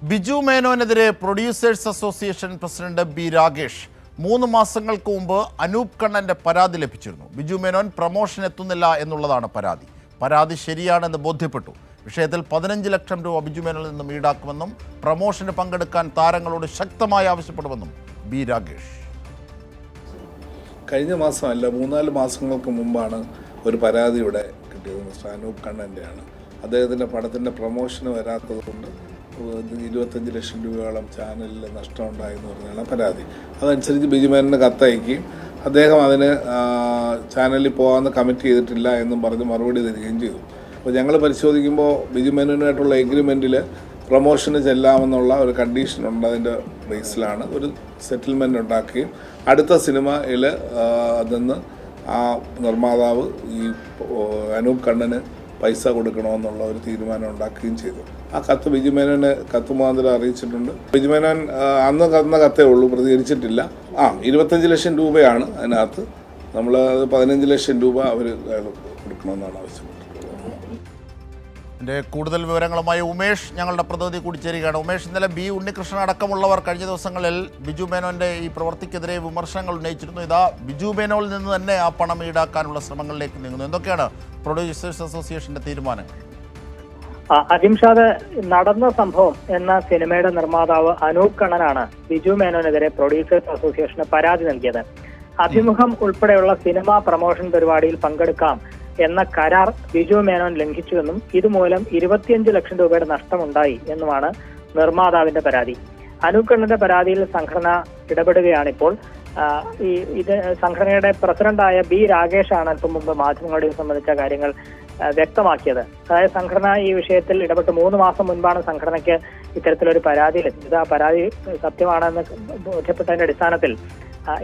ബിജു മേനോനെതിരെ producers association president B Ragesh 3 മാസങ്ങൾക്ക് മുമ്പ് അനൂപ് കണ്ണന്റെ പരാതി ലഭിച്ചിരുന്നു. ബിജു മേനോൻ പ്രമോഷൻ എത്തുന്നില്ല എന്നുള്ളതാണ് പരാതി ശരിയാണെന്ന് ബോധ്യപ്പെട്ടു. വിഷയത്തിൽ 15 ലക്ഷം രൂപ ബിജു മേനോനിൽ നിന്നും ഈടാക്കുമെന്നും പ്രമോഷന് പങ്കെടുക്കാൻ താരങ്ങളോട് ശക്തമായി ആവശ്യപ്പെടുമെന്നും ബി രാഗേഷ്. കഴിഞ്ഞ മാസമല്ല 3-4 മാസങ്ങൾക്ക് മുമ്പാണ് ഒരു പരാതി ഇവിടെ കിട്ടിയത്. മിസ്റ്റർ അനൂപ് കണ്ണൻ്റെയാണ്. അദ്ദേഹത്തിൻ്റെ പടത്തിൻ്റെ പ്രമോഷന് വരാത്തതുകൊണ്ട് 25 ലക്ഷം രൂപയോളം ചാനലിൽ നഷ്ടമുണ്ടായെന്ന് പറഞ്ഞാണ് പരാതി. അതനുസരിച്ച് ബിജു മേനോന് കത്തയക്കുകയും അദ്ദേഹം അതിന് ചാനലിൽ പോകാമെന്ന് കമ്മിറ്റ് ചെയ്തിട്ടില്ല എന്നും പറഞ്ഞ് മറുപടി തരികയും ചെയ്തു. അപ്പോൾ ഞങ്ങൾ പരിശോധിക്കുമ്പോൾ ബിജു മേനോനുമായിട്ടുള്ള എഗ്രിമെൻറ്റിൽ പ്രമോഷന് ചെല്ലാമെന്നുള്ള ഒരു കണ്ടീഷൻ ഉണ്ട്. അതിൻ്റെ ബേസിലാണ് ഒരു സെറ്റിൽമെൻറ്റ് ഉണ്ടാക്കുകയും അടുത്ത സിനിമയിൽ അതിന്ന് ആ നിർമ്മാതാവ് ഈ അനൂപ് കണ്ണന് പൈസ കൊടുക്കണമെന്നുള്ള ഒരു തീരുമാനം ഉണ്ടാക്കുകയും ചെയ്തു. ആ കത്ത് ബിജു മേനോനെ കത്ത് മുഖാന്തരം അറിയിച്ചിട്ടുണ്ട്. ബിജു മേനോൻ അന്ന് തന്ന കത്തേ ഉള്ളൂ, പ്രതികരിച്ചിട്ടില്ല. 25 ലക്ഷം രൂപയാണ് അതിനകത്ത്. നമ്മൾ 15 ലക്ഷം രൂപ അവർ കൊടുക്കണമെന്നാണ് ആവശ്യപ്പെട്ടത്. കൂടുതൽ വിവരങ്ങളുമായി ഉമേഷ് ഞങ്ങളുടെ പ്രതിനിധി കൂടി ചേരുകയാണ്. ഉമേഷ്, ഇന്നലെ ബി ഉണ്ണികൃഷ്ണൻ അടക്കമുള്ളവർ കഴിഞ്ഞ ദിവസങ്ങളിൽ ബിജു മേനോന്റെ ഈ പ്രവൃത്തിക്കെതിരെ വിമർശനങ്ങൾ ഉന്നയിച്ചിരുന്നു. ഇതാ ബിജു മേനോനിൽ നിന്ന് തന്നെ ആ പണം ഈടാക്കാനുള്ള ശ്രമങ്ങളിലേക്ക് നീങ്ങുന്നു. എന്തൊക്കെയാണ് പ്രൊഡ്യൂസേഴ്സ് അസോസിയേഷന്റെ തീരുമാനങ്ങൾ? അജിംഷാദ്, നടന്ന സംഭവം എന്ന സിനിമയുടെ നിർമ്മാതാവ് അനൂപ് കണ്ണനാണ് ബിജു മേനോനെതിരെ പ്രൊഡ്യൂസേഴ്സ് അസോസിയേഷന് പരാതി നൽകിയത്. അഭിമുഖം ഉൾപ്പെടെയുള്ള സിനിമാ പ്രമോഷൻ പരിപാടിയിൽ പങ്കെടുക്കാം എന്ന കരാർ ബിജു മേനോൻ ലംഘിച്ചുവെന്നും ഇതുമൂലം 25 ലക്ഷം രൂപയുടെ നഷ്ടമുണ്ടായി എന്നുമാണ് നിർമ്മാതാവിന്റെ പരാതി. അനൂപ് കണ്ണന്റെ പരാതിയിൽ സംഘടന ഇടപെടുകയാണിപ്പോൾ. ഇത് സംഘടനയുടെ പ്രസിഡന്റായ ബി രാഗേഷാണ് അല്പം മുമ്പ് മാധ്യമങ്ങളോട് ഇത് സംബന്ധിച്ച കാര്യങ്ങൾ വ്യക്തമാക്കിയത്. അതായത് സംഘടന ഈ വിഷയത്തിൽ ഇടപെട്ട് 3 മാസം മുൻപാണ് സംഘടനയ്ക്ക് ഇത്തരത്തിലൊരു പരാതി ലഭിച്ചത്. ആ പരാതി സത്യമാണെന്ന് ബോധ്യപ്പെട്ടതിന്റെ അടിസ്ഥാനത്തിൽ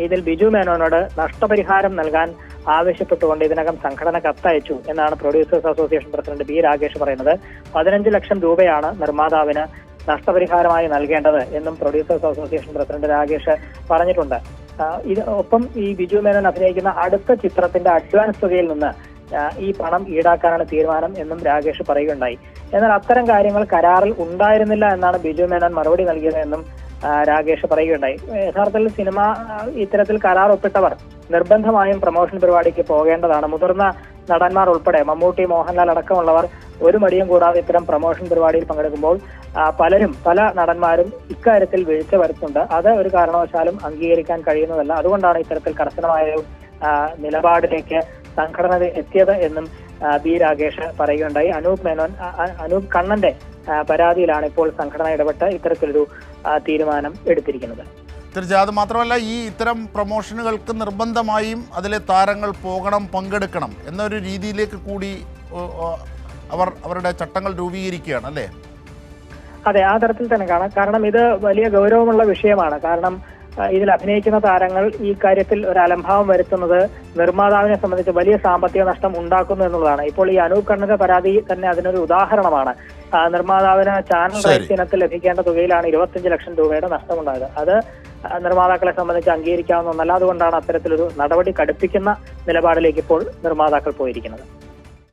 ഇതിൽ ബിജു മേനോനോട് നഷ്ടപരിഹാരം നൽകാൻ ആവശ്യപ്പെട്ടുകൊണ്ട് ഇതിനകം സംഘടന കത്തയച്ചു എന്നാണ് producers association president B Ragesh പറയുന്നത്. 15 ലക്ഷം രൂപയാണ് നിർമ്മാതാവിന് നഷ്ടപരിഹാരമായി നൽകേണ്ടത് എന്നും പ്രൊഡ്യൂസേഴ്സ് അസോസിയേഷൻ പ്രസിഡന്റ് രാഗേഷ് പറഞ്ഞിട്ടുണ്ട്. ഒപ്പം ഈ ബിജു മേനോൻ അഭിനയിക്കുന്ന അടുത്ത ചിത്രത്തിന്റെ അഡ്വാൻസ് തുകയിൽ നിന്ന് ഈ പണം ഈടാക്കാനാണ് തീരുമാനം എന്നും രാഗേഷ് പറയുകയുണ്ടായി. എന്നാൽ അത്തരം കാര്യങ്ങൾ കരാറിൽ ഉണ്ടായിരുന്നില്ല എന്നാണ് ബിജു മേനോൻ മറുപടി നൽകിയത് എന്നും രാഗേഷ് പറയുകയുണ്ടായി. യഥാർത്ഥത്തിൽ സിനിമ ഇത്തരത്തിൽ കരാർ ഒപ്പിട്ടവർ നിർബന്ധമായും പ്രമോഷൻ പരിപാടിക്ക് പോകേണ്ടതാണ്. മുതിർന്ന നടന്മാർ ഉൾപ്പെടെ മമ്മൂട്ടി, മോഹൻലാൽ അടക്കമുള്ളവർ ഒരു മടിയും കൂടാതെ ഇത്തരം പ്രമോഷൻ പരിപാടിയിൽ പങ്കെടുക്കുമ്പോൾ പല നടന്മാരും ഇക്കാര്യത്തിൽ വീഴ്ച വരുത്തുന്നുണ്ട്. അത് ഒരു കാരണവശാലും അംഗീകരിക്കാൻ കഴിയുന്നതല്ല. അതുകൊണ്ടാണ് ഇത്തരത്തിൽ കർശനമായ ഒരു നിലപാടിലേക്ക് സംഘടന എത്തിയത് എന്നും ബി രാഗേഷ് പറയുകയുണ്ടായി. അനൂപ് കണ്ണന്റെ പരാതിയിലാണ് ഇപ്പോൾ സംഘടന ഇടപെട്ട് ഇത്തരത്തിലൊരു തീരുമാനം എടുത്തിരിക്കുന്നത്. തീർച്ചയായും. അത് മാത്രമല്ല, ഈ ഇത്തരം പ്രമോഷനുകൾക്ക് നിർബന്ധമായും അതിലെ താരങ്ങൾ പോകണം, പങ്കെടുക്കണം എന്നൊരു രീതിയിലേക്ക് കൂടി അവരുടെ ചട്ടങ്ങൾ രൂപീകരിക്കുകയാണ് അല്ലേ? അതെ, ആ തരത്തിൽ തന്നെ കാണാം. കാരണം ഇത് വലിയ ഗൗരവമുള്ള വിഷയമാണ്. കാരണം ഇതിൽ അഭിനയിക്കുന്ന താരങ്ങൾ ഈ കാര്യത്തിൽ ഒരു അലംഭാവം വരുത്തുന്നത് നിർമ്മാതാവിനെ സംബന്ധിച്ച് വലിയ സാമ്പത്തിക നഷ്ടം ഉണ്ടാക്കുന്നു എന്നുള്ളതാണ്. ഇപ്പോൾ ഈ അനൂപ് കണ്ണന്റെ പരാതി തന്നെ അതിനൊരു ഉദാഹരണമാണ്. നിർമ്മാതാവിന് ചാനൽ റൈറ്റ്സ് ഇനത്തിൽ ലഭിക്കേണ്ട തുകയിലാണ് 25 ലക്ഷം രൂപയുടെ നഷ്ടമുണ്ടായത്. അത് നിർമ്മാതാക്കളെ സംബന്ധിച്ച് അംഗീകരിക്കാവുന്ന ഒന്നല്ല. അതുകൊണ്ടാണ് അത്തരത്തിലൊരു നടപടി കടുപ്പിക്കുന്ന നിലപാടിലേക്ക് ഇപ്പോൾ നിർമ്മാതാക്കൾ പോയിരിക്കുന്നത്.